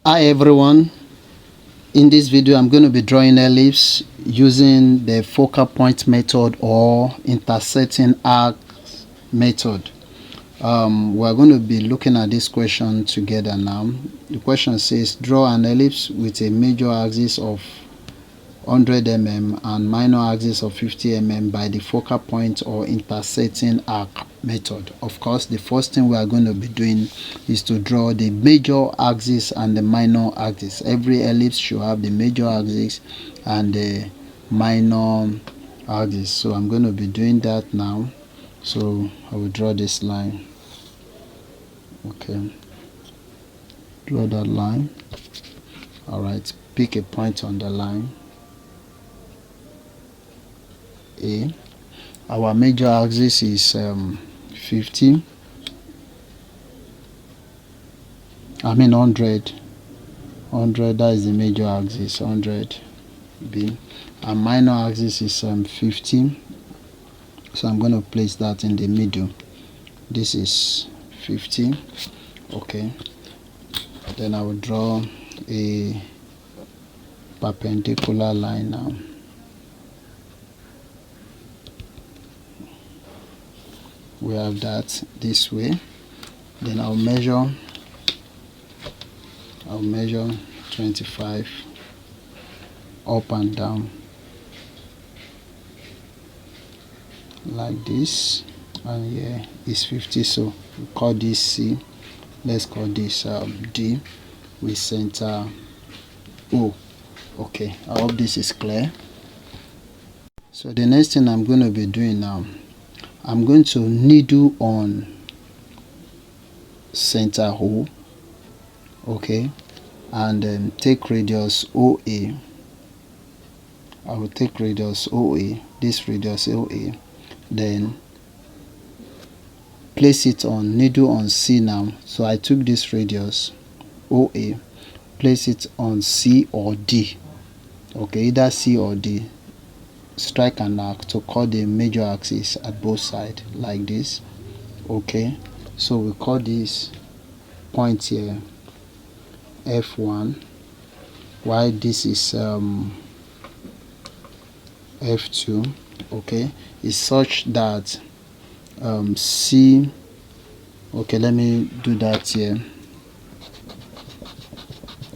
Hi everyone, in this video I'm going to be drawing ellipse using the focal point method or intersecting arc method. We're going to be looking at this question together now. The question says draw an ellipse with a major axis of 100 mm and minor axis of 50 mm by the focal point or intersecting arc method. Of course, the first thing we are going to be doing is to draw the major axis and the minor axis. Every ellipse should have the major axis and the minor axis. So I'm going to be doing that now. So I will draw this line. Okay, draw that line. All right, pick a point on the line A. Our major axis is 50. I mean 100. 100, that is the major axis. 100 B. And minor axis is 50. So I'm going to place that in the middle. This is 50. Okay. Then I will draw a perpendicular line now. We have that this way. Then I'll measure 25 up and down like this, and here is 50, so we call this C. Let's call this D with center O. Okay, I hope this is clear. So the next thing I'm going to be doing now, I'm going to needle on center O, okay, and then take radius OA. I will take radius OA, this radius OA, then place it on needle on C now. So I took this radius OA, place it on C or D, okay, either C or D. Strike an arc to cut the major axis at both sides like this. Okay, so we call this point here F1, while this is F2. Okay, is such that C, okay, let me do that here.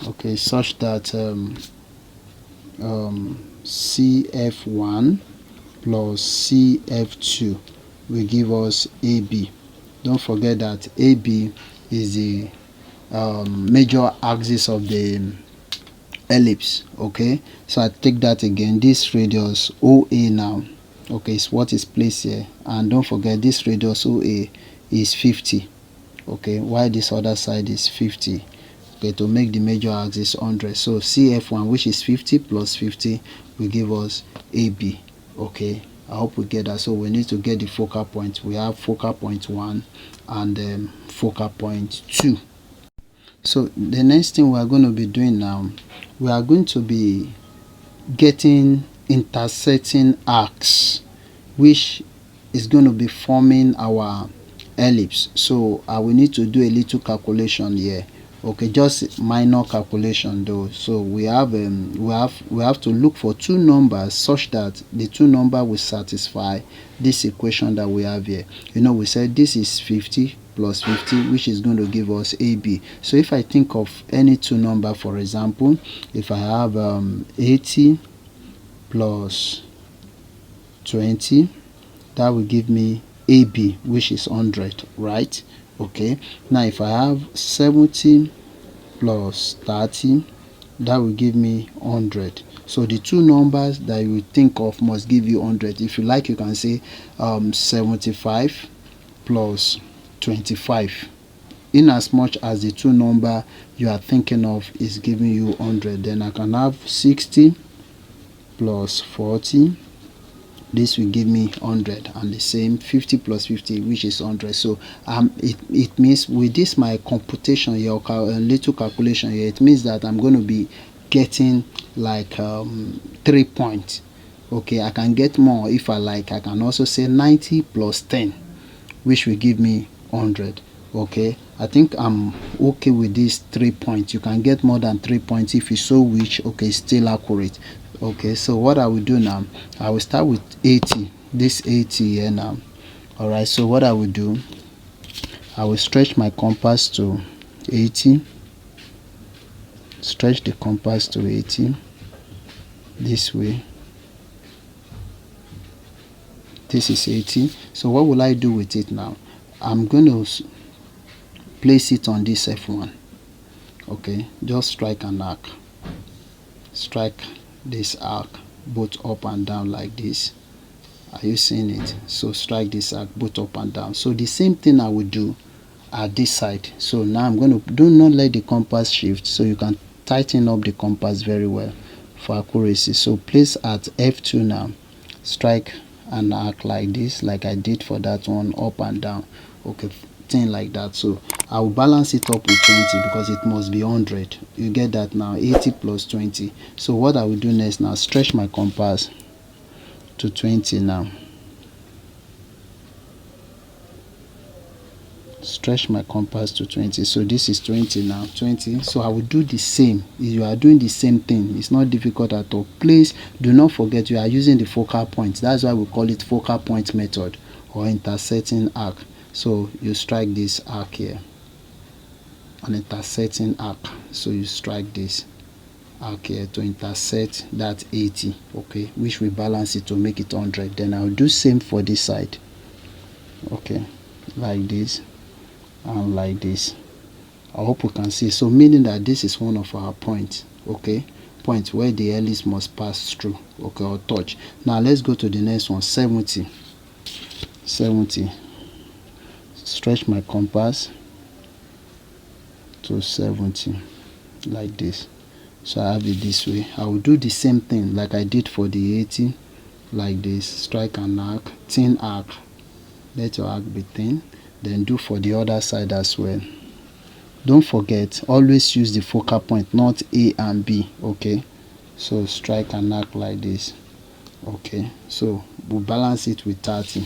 Okay, such that CF1 plus CF2 will give us AB. Don't forget that AB is the major axis of the ellipse. Okay, so I take that again, this radius OA now, okay, is what is placed here, and don't forget this radius OA is 50, okay, while this other side is 50. Okay, to make the major axis 100, so CF1, which is 50 plus 50, will give us AB. Okay, I hope we get that. So we need to get the focal point. We have focal point 1 and focal point 2. So the next thing we are going to be doing now, we are going to be getting intersecting arcs, which is going to be forming our ellipse. So I will need to do a little calculation here. Okay, just minor calculation though. So we have to look for two numbers such that the two numbers will satisfy this equation that we have here. You know, we said this is 50 plus 50, which is going to give us AB. So if I think of any two number, for example, if I have 80 plus 20, that will give me AB, which is 100, right? Okay, now if I have 70 plus 30, that will give me 100. So the two numbers that you think of must give you 100. If you like, you can say 75 plus 25. In as much as the two number you are thinking of is giving you 100, then I can have 60 plus 40. This will give me 100, and the same 50 plus 50, which is 100. So it means with this my computation here, little calculation here, it means that I'm going to be getting like 3 points. Okay, I can get more if I like. I can also say 90 plus 10, which will give me 100. Okay, I think I'm okay with these 3 points. You can get more than 3 points if you so wish. Okay, still accurate. Okay, so what I will do now, I will start with 80, this 80 here now. All right, so what I will do, I will stretch my compass to 80, stretch the compass to 80 this way. This is 80. So what will I do with it now? I'm going to place it on this F1. Okay, just strike an arc, strike this arc both up and down like this. Are you seeing it? So strike this arc both up and down. So the same thing I will do at this side. So now I'm going to do not let the compass shift, so you can tighten up the compass very well for accuracy. So place at F2 now, strike an arc like this, like I did for that one, up and down. Okay, thing like that. So I will balance it up with 20 because it must be 100. You get that now? 80 plus 20. So what I will do next now, stretch my compass to 20 now. Stretch my compass to 20. So this is 20 now, 20. So I will do the same. You are doing the same thing. It's not difficult at all. Please do not forget you are using the focal point. That's why we call it focal point method or intersecting arc. So you strike this arc here, an intersecting arc. So you strike this arc here to intersect that 80, okay, which we balance it to make it 100. Then I'll do same for this side. Okay, like this and like this. I hope you can see. So meaning that this is one of our points, okay, point where the ellipse must pass through, okay, or touch. Now let's go to the next one. 70. Stretch my compass to 70 like this. So I have it this way. I will do the same thing like I did for the 80, like this. Strike an arc, thin arc, let your arc be thin. Then do for the other side as well. Don't forget, always use the focal point, not A and B. Okay, so strike an arc like this. Okay, so we'll balance it with 30.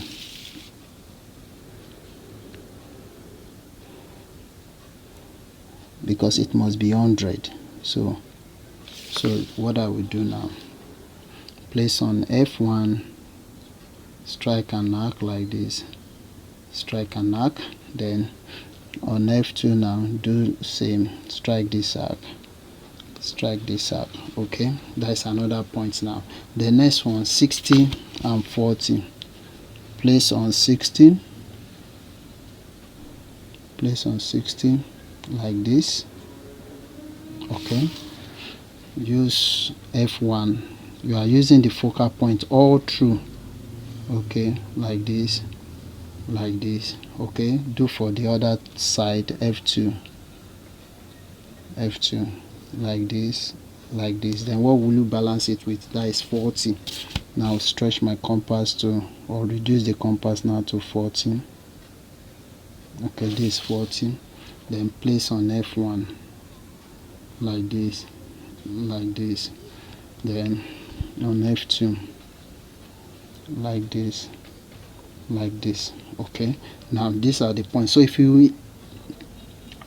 Because it must be 100. So what I will do now, place on F1, strike an arc like this, strike an arc. Then on F2 now, do same, strike this arc, strike this arc. Okay, that's another point. Now the next one, 60 and 40. Place on 60, place on 60 like this. Okay, use F1. You are using the focal point all through. Okay, like this, like this. Okay, do for the other side. F2, like this, like this. Then what will you balance it with? That is 40. Now stretch my compass to, or reduce the compass now to 40. Okay, this 40. Then place on F1 like this, like this. Then on F2 like this, like this. Okay, now these are the points. So if you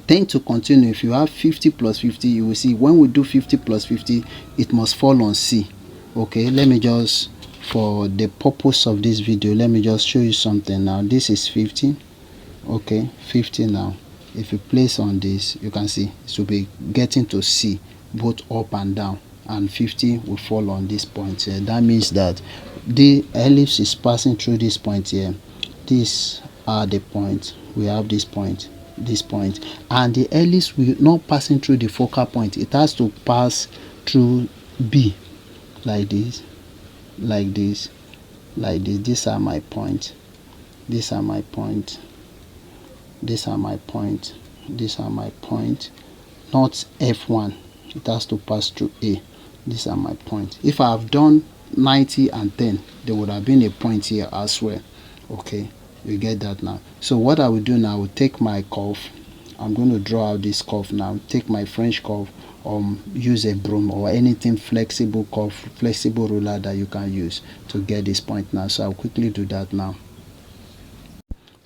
tend to continue, if you have 50 plus 50, you will see when we do 50 plus 50, it must fall on C. Okay, let me just, for the purpose of this video, let me just show you something. Now this is 50. Okay, 50. Now if you place on this, you can see it will be getting to C both up and down, and 50 will fall on this point here. That means that the ellipse is passing through this point here. These are the points. We have this point, and the ellipse will not passing through the focal point. It has to pass through B, like this, like this, like this. These are my points, these are my points, these are my points, these are my points. Not F1, it has to pass through A. These are my points. If I have done 90 and 10, there would have been a point here as well. Okay, you get that now. So what I will do now, I will take my curve. I'm going to draw out this curve now. Take my French curve, use a broom or anything flexible curve, flexible ruler that you can use to get this point now. So I'll quickly do that now.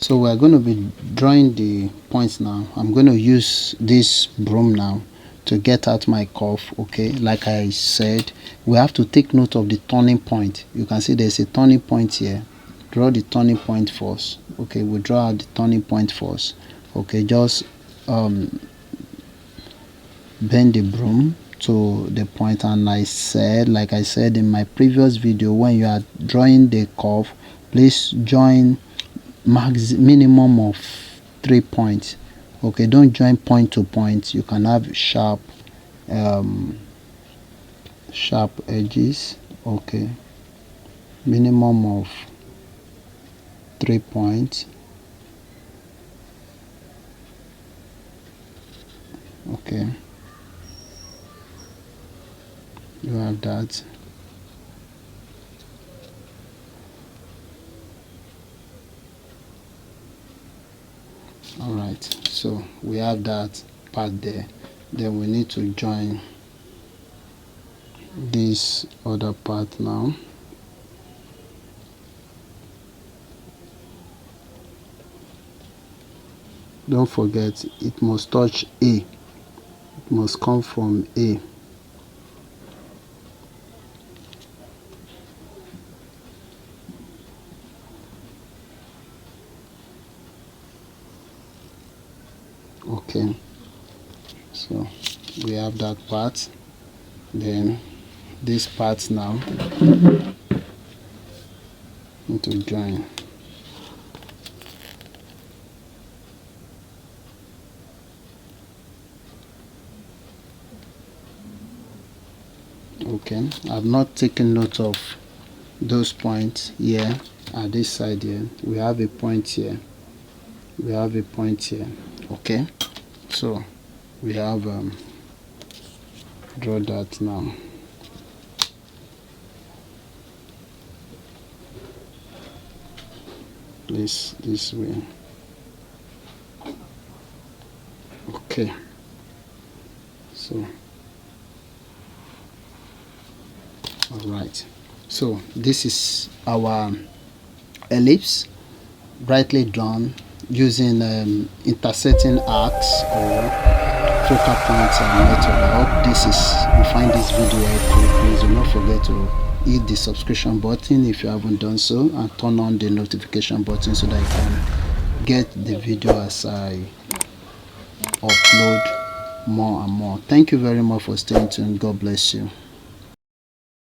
So we're going to be drawing the points now. I'm going to use this broom now to get out my curve. Okay, like I said, we have to take note of the turning point. You can see there's a turning point here. Draw the turning point first. Okay, we'll draw out the turning point first. Okay, just bend the broom to the point, and like I said in my previous video, when you are drawing the curve, please join minimum of 3 points. Okay, don't join point to point. You can have sharp edges. Okay, minimum of 3 points. Okay, you have that. All right, so we have that part there. Then we need to join this other part now. Don't forget, it must touch A. It must come from A. Okay, so we have that part. Then this part now need to join. Okay, I've not taken note of those points here at this side here. We have a point here. We have a point here. Okay, so we have draw that now. This way. Okay, so all right, so this is our ellipse, brightly drawn using intersecting arcs or focal point method. I hope you find this video helpful. Please do not forget to hit the subscription button if you haven't done so, and turn on the notification button so that you can get the video as I upload more and more. Thank you very much for staying tuned. God bless you.